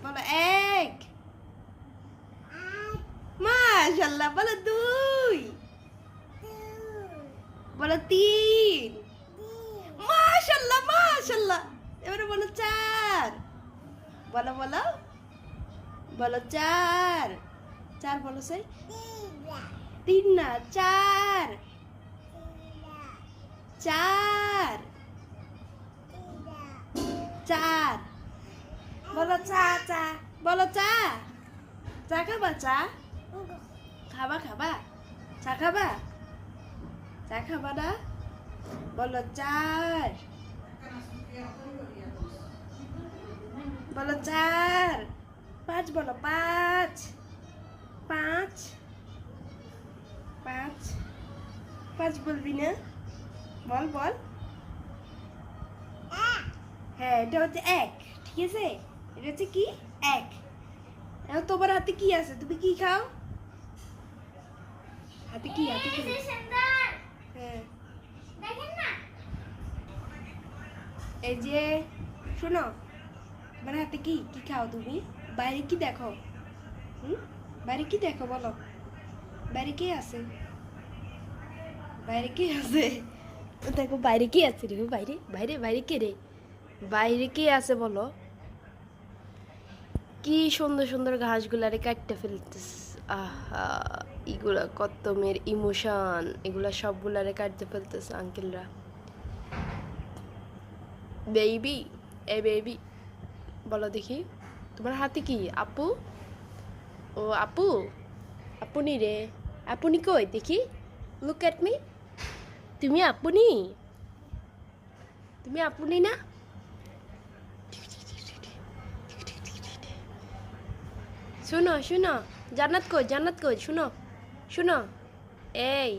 বলো এক। মাশাআল্লাহ। বলো দুই। বলো তিন। মাশাআল্লাহ মাশাআল্লাহ। এবারে বলো চার। বলো বলো বলো চার। চার বলো সেই। তিন না চার। চার চার। বলো চা চা। বলো চা। চা খাবা চা। খাবা খাবা চা খাবা। চা খাবা না। বলো চার। বলো চার। পাঁচ বলো পাঁচ। পাঁচ পাঁচ। পাঁচ বলবি না। বল বল। হ্যাঁ এটা হচ্ছে এক। ঠিক আছে এটা হচ্ছে কি এক। এখন তোমার হাতে কি আছে তুমি কি খাও। হাতে কি হাতে কি। হ্যাঁ এই যে শোনো মানে হাতে কি কি খাও তুমি। বাইরে কি দেখো। বাইরে কি দেখো বলো। বাইরে কে আছে। বাইরে কে আছে। দেখো বাইরে কি আছে রে। বাইরে বাইরে বাইরে কে রে। বাইরে কে আছে বলো। কি সুন্দর সুন্দর ঘাসগুলারে কাটতে ফেলতেছে। আহা এগুলা কত মেয়ের ইমোশন। এগুলা সবগুলারে কাটতে ফেলতেছে আঙ্কেলরা। বেবি এ বেবি বলো দেখি তোমার হাতে কি আপু। ও আপু। আপনি রে। আপনি কই দেখি। Look at me. তুমি আপনি। তুমি আপনি না। শুনো শুনো জান্নাত কই জান্নাত কই শুনো শুনো এই